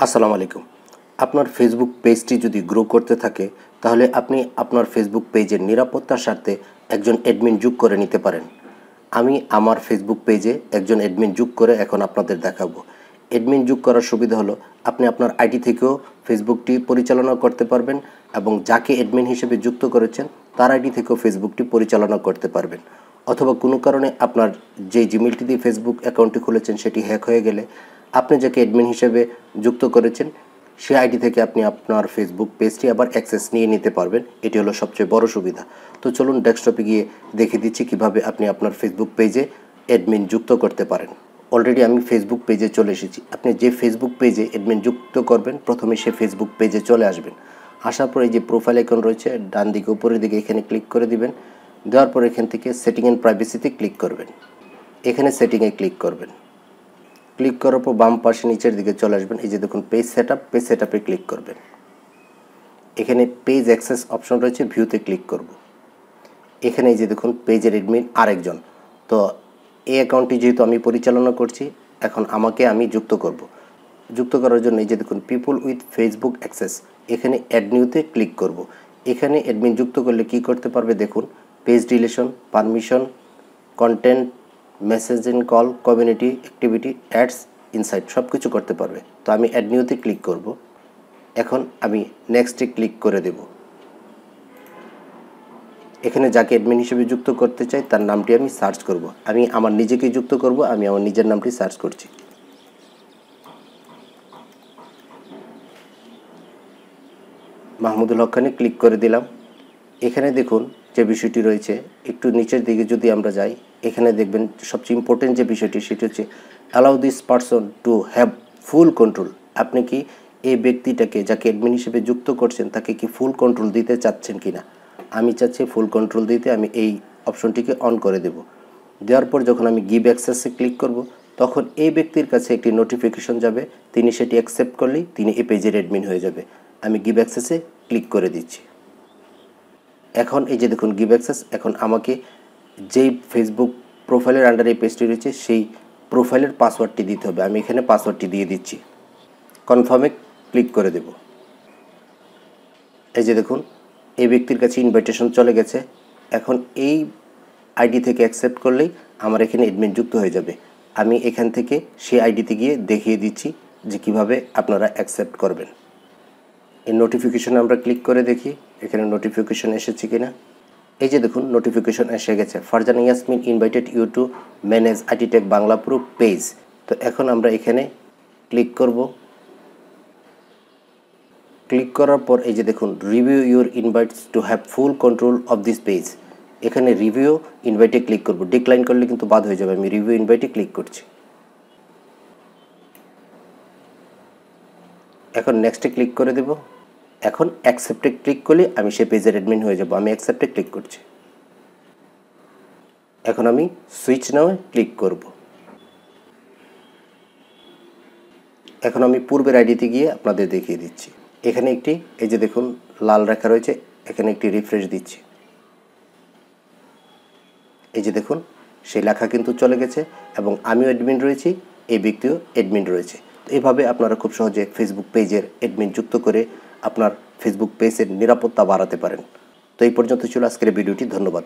আসসালামু আলাইকুম। আপনার ফেসবুক পেজটি যদি গ্রো করতে থাকে তাহলে আপনি আপনার ফেসবুক পেজের নিরাপত্তার স্বার্থে একজন অ্যাডমিন যোগ করে নিতে পারেন। আমি আমার ফেসবুক পেজে একজন অ্যাডমিন যোগ করে এখন আপনাদের দেখাবো। অ্যাডমিন যোগ করার সুবিধা হলো আপনি আপনার আইডি থেকেও ফেসবুকটি পরিচালনা করতে পারবেন এবং যাকে অ্যাডমিন হিসেবে যুক্ত করেছেন তার আইডি থেকেও ফেসবুকটি পরিচালনা করতে পারবেন। অথবা কোনো কারণে আপনার যে জিমেলটি দিয়ে ফেসবুক অ্যাকাউন্টটি খুলেছেন সেটি হ্যাক হয়ে গেলে আপনি যাকে অ্যাডমিন হিসেবে যুক্ত করেছেন সেই আইডি থেকে আপনি আপনার ফেসবুক পেজটি আবার অ্যাক্সেস নিয়ে নিতে পারবেন। এটি হলো সবচেয়ে বড় সুবিধা। তো চলুন ডেস্কটপে গিয়ে দেখিয়ে দিচ্ছি কিভাবে আপনি আপনার ফেসবুক পেজে অ্যাডমিন যুক্ত করতে পারেন। অলরেডি আমি ফেসবুক পেজে চলে এসেছি। আপনি যে ফেসবুক পেজে অ্যাডমিন যুক্ত করবেন প্রথমে সে ফেসবুক পেজে চলে আসবেন। আসার পরে যে প্রোফাইল আইকন রয়েছে ডান দিকে উপরের দিকে এখানে ক্লিক করে দিবেন। দেওয়ার পর এখান থেকে সেটিং অ্যান্ড প্রাইভেসিতে ক্লিক করবেন। এখানে সেটিংয়ে ক্লিক করবেন। ক্লিক করার পর বাম পাশে নিচের দিকে চলে আসবেন। এই যে দেখুন পেজ সেটআপে ক্লিক করবেন। এখানে পেজ অ্যাক্সেস অপশন রয়েছে, ভিউতে ক্লিক করব। এখানে এই যে দেখুন পেজের অ্যাডমিন আরেকজন। তো এই অ্যাকাউন্টটি যেহেতু আমি পরিচালনা করছি এখন আমি যুক্ত করব। যুক্ত করার জন্য এই যে দেখুন পিপল উইথ ফেসবুক অ্যাক্সেস, এখানে অ্যাড নিউতে ক্লিক করব। এখানে অ্যাডমিন যুক্ত করলে কি করতে পারবে দেখুন, page deletion, permission, content, messaging, call, community activity, ads, insight সব কিছু করতে পারবে। তো আমি অ্যাড নিউতে ক্লিক করব। এখন আমি নেক্সটে ক্লিক করে দেব। এখানে যাকে অ্যাডমিন হিসেবে যুক্ত করতে চাই তার নামটি আমি সার্চ করব। আমি আমার নিজেকে যুক্ত করব, আমি আমার নিজের নামটি সার্চ করছি। মাহমুদুল হক খানে ক্লিক করে দিলাম। এখানে দেখুন যে বিষয়টি রয়েছে, একটু নিচের দিকে যদি আমরা যাই এখানে দেখবেন সবচেয়ে ইম্পর্টেন্ট যে বিষয়টি সেটি হচ্ছে allow this person to have full control. আপনি কি এই ব্যক্তিটাকে যাকে অ্যাডমিন হিসেবে যুক্ত করছেন তাকে কি ফুল কন্ট্রোল দিতে চাচ্ছেন কিনা? আমি চাচ্ছি ফুল কন্ট্রোল দিতে, আমি এই অপশনটিকে অন করে দেব। দেওয়ার পর যখন আমি গিভ অ্যাক্সেসে ক্লিক করব তখন এই ব্যক্তির কাছে একটি নোটিফিকেশন যাবে, তিনি সেটি অ্যাকসেপ্ট করলেই তিনি এই পেজের অ্যাডমিন হয়ে যাবে। আমি গিভ অ্যাক্সেসে ক্লিক করে দিচ্ছি। এখন এই যে দেখুন গিভ অ্যাক্সেস, এখন আমাকে যেই ফেসবুক প্রোফাইলের আন্ডারে এই পেজটি রয়েছে সেই প্রোফাইলের পাসওয়ার্ডটি দিতে হবে। আমি এখানে পাসওয়ার্ডটি দিয়ে দিচ্ছি, কনফার্মে ক্লিক করে দেব। এই যে দেখুন এই ব্যক্তির কাছে ইনভাইটেশন চলে গেছে। এখন এই আইডি থেকে অ্যাকসেপ্ট করলেই আমার এখানে অ্যাডমিন যুক্ত হয়ে যাবে। আমি এখান থেকে সেই আইডিতে গিয়ে দেখিয়ে দিচ্ছি যে কিভাবে আপনারা অ্যাকসেপ্ট করবেন। এই নোটিফিকেশনে আমরা ক্লিক করে দেখি এখানে নোটিফিকেশন এসেছে কিনা। এই যে দেখুন নোটিফিকেশন এসে গেছে, Farzana Yasmin invited you to manage IT Tech Bangla Pro page. তো এখন আমরা এখানে ক্লিক করব। ক্লিক করার পর এই যে দেখুন review your invites to have full control of this page. এখানে রিভিউ ইনভাইটে ক্লিক করব, ডিক্লাইন করলে কিন্তু বাদ হয়ে যাবে। আমি রিভিউ ইনভাইটে ক্লিক করছি। এখন নেক্সটে ক্লিক করে দেব। এখন অ্যাকসেপ্টে ক্লিক করলে আমি সেই পেজের অ্যাডমিন হয়ে যাব। আমি অ্যাকসেপ্টে ক্লিক করছি। এখন আমি সুইচ নাও ক্লিক করব। এখন আমি পূর্বের আইডিতে গিয়ে আপনাদের দেখিয়ে দিচ্ছি। এখানে একটি এই যে দেখুন লাল রেখা রয়েছে, এখানে একটি রিফ্রেশ দিচ্ছি। এই যে দেখুন সেই লেখা কিন্তু চলে গেছে এবং আমিও অ্যাডমিন রয়েছি, এই ব্যক্তিও অ্যাডমিন রয়েছে। তো এইভাবে আপনারা খুব সহজে ফেসবুক পেজের অ্যাডমিন যুক্ত করে আপনার ফেসবুক পেজের নিরাপত্তা বাড়াতে পারেন। তো এই পর্যন্ত ছিল আজকের ভিডিওটি। ধন্যবাদ।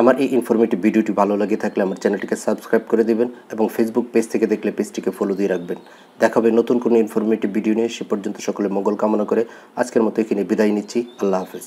আমার এই ইনফরমেটিভ ভিডিওটি ভালো লাগে থাকলে আমার চ্যানেলটিকে সাবস্ক্রাইব করে দেবেন এবং ফেসবুক পেজ থেকে দেখলে পেজটিকে ফলো দিয়ে রাখবেন। দেখা হবে নতুন কোনো ইনফরমেটিভ ভিডিও নিয়ে। সে পর্যন্ত সকলে মঙ্গল কামনা করে আজকের মতো এখানে বিদায় নিচ্ছি। আল্লাহ হাফেজ।